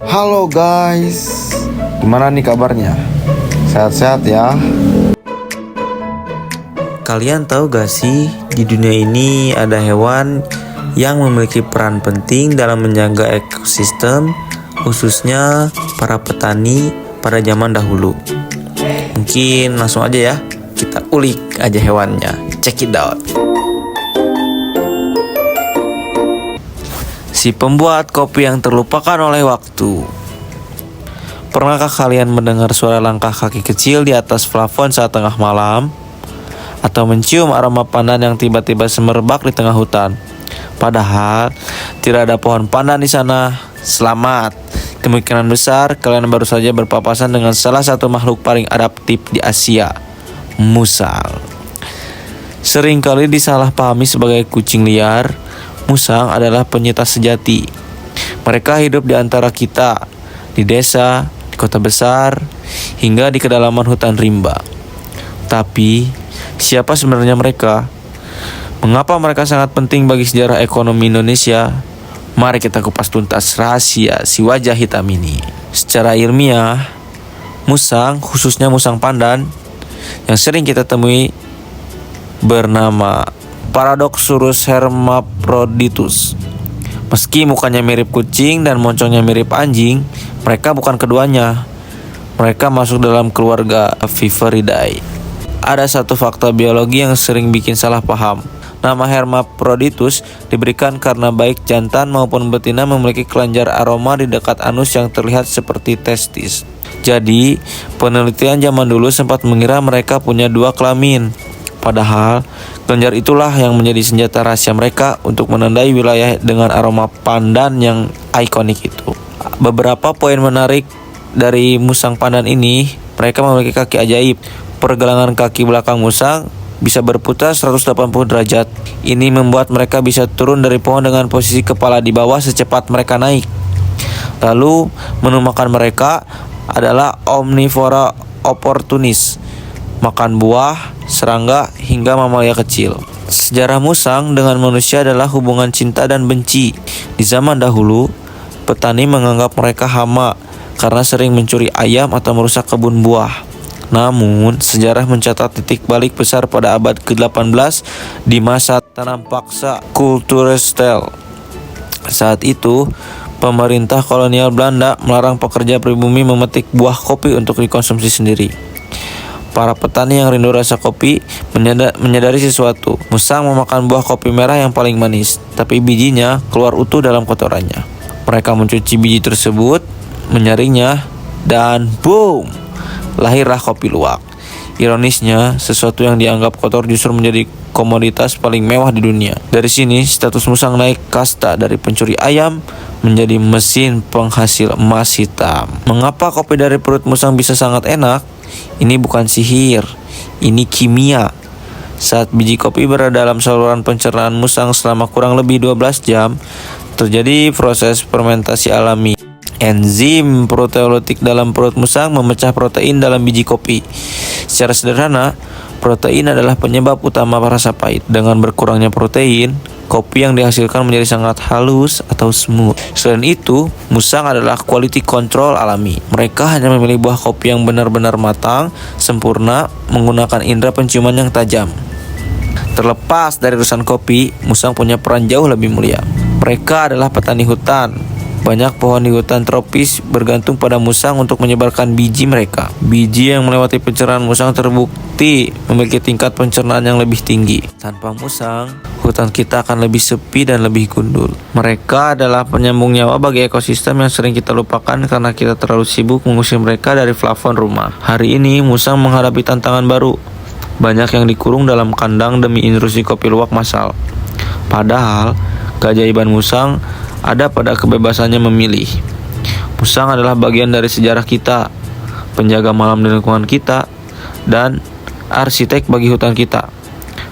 Halo guys, gimana nih kabarnya? Sehat-sehat ya? Kalian tahu gak sih, di dunia ini ada hewan yang memiliki peran penting dalam menjaga ekosistem, khususnya para petani pada zaman dahulu. Mungkin langsung aja ya, kita ulik aja hewannya. Check it out. Si pembuat kopi yang terlupakan oleh waktu. Pernahkah kalian mendengar suara langkah kaki kecil di atas plafon saat tengah malam? Atau mencium aroma pandan yang tiba-tiba semerbak di tengah hutan? Padahal tidak ada pohon pandan di sana. Selamat. Kemungkinan besar kalian baru saja berpapasan dengan salah satu makhluk paling adaptif di Asia, musang. Seringkali disalahpahami sebagai kucing liar, musang adalah penyintas sejati. Mereka hidup di antara kita, di desa, di kota besar, hingga di kedalaman hutan rimba. Tapi, siapa sebenarnya mereka? Mengapa mereka sangat penting bagi sejarah ekonomi Indonesia? Mari kita kupas tuntas rahasia si wajah hitam ini. Secara ilmiah, musang, khususnya musang pandan, yang sering kita temui bernama Paradoxurus hermaphroditus. Meski mukanya mirip kucing dan moncongnya mirip anjing, mereka bukan keduanya. Mereka masuk dalam keluarga Viperidae. Ada satu fakta biologi yang sering bikin salah paham. Nama hermaphroditus diberikan karena baik jantan maupun betina memiliki kelenjar aroma di dekat anus yang terlihat seperti testis. Jadi, penelitian zaman dulu sempat mengira mereka punya dua kelamin. Padahal, kelenjar itulah yang menjadi senjata rahasia mereka untuk menandai wilayah dengan aroma pandan yang ikonik itu. Beberapa poin menarik dari musang pandan ini, mereka memiliki kaki ajaib. Pergelangan kaki belakang musang bisa berputar 180 derajat. Ini membuat mereka bisa turun dari pohon dengan posisi kepala di bawah secepat mereka naik. Lalu, menu makan mereka adalah omnivora opportunis. Makan buah, serangga, hingga mamalia kecil. Sejarah musang dengan manusia adalah hubungan cinta dan benci. Di zaman dahulu, petani menganggap mereka hama karena sering mencuri ayam atau merusak kebun buah. Namun, sejarah mencatat titik balik besar pada abad ke-18 di masa tanam paksa Kultuurstel. Saat itu, pemerintah kolonial Belanda melarang pekerja pribumi memetik buah kopi untuk dikonsumsi sendiri. Para petani yang rindu rasa kopi menyadari sesuatu. Musang memakan buah kopi merah yang paling manis, tapi bijinya keluar utuh dalam kotorannya. Mereka mencuci biji tersebut, menyaringnya, dan boom! Lahirlah kopi luwak. Ironisnya, sesuatu yang dianggap kotor justru menjadi komoditas paling mewah di dunia. Dari sini, status musang naik kasta dari pencuri ayam menjadi mesin penghasil emas hitam. Mengapa kopi dari perut musang bisa sangat enak? Ini bukan sihir, ini kimia. Saat biji kopi berada dalam saluran pencernaan musang selama kurang lebih 12 jam, terjadi proses fermentasi alami. Enzim proteolytik dalam perut musang memecah protein dalam biji kopi. Secara sederhana, protein adalah penyebab utama rasa pahit. Dengan berkurangnya protein, kopi yang dihasilkan menjadi sangat halus atau smooth. Selain itu, musang adalah quality control alami. Mereka hanya memilih buah kopi yang benar-benar matang, sempurna, menggunakan indera penciuman yang tajam. Terlepas dari urusan kopi, musang punya peran jauh lebih mulia. Mereka adalah petani hutan. Banyak pohon di hutan tropis bergantung pada musang untuk menyebarkan biji mereka. Biji yang melewati pencernaan musang terbukti memiliki tingkat pencernaan yang lebih tinggi. Tanpa musang, hutan kita akan lebih sepi dan lebih gundul. Mereka adalah penyambung nyawa bagi ekosistem yang sering kita lupakan karena kita terlalu sibuk mengusir mereka dari plafon rumah. Hari ini, musang menghadapi tantangan baru. Banyak yang dikurung dalam kandang demi industri kopi luwak massal. Padahal, keajaiban musang ada pada kebebasannya memilih. Musang adalah bagian dari sejarah kita, penjaga malam di lingkungan kita, dan arsitek bagi hutan kita.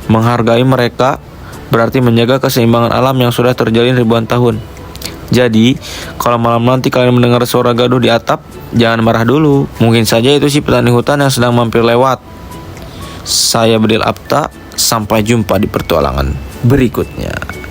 Menghargai mereka berarti menjaga keseimbangan alam yang sudah terjalin ribuan tahun. Jadi, kalau malam nanti kalian mendengar suara gaduh di atap, jangan marah dulu. Mungkin saja itu si petani hutan yang sedang mampir lewat. Saya Bedil Apta, sampai jumpa di petualangan berikutnya.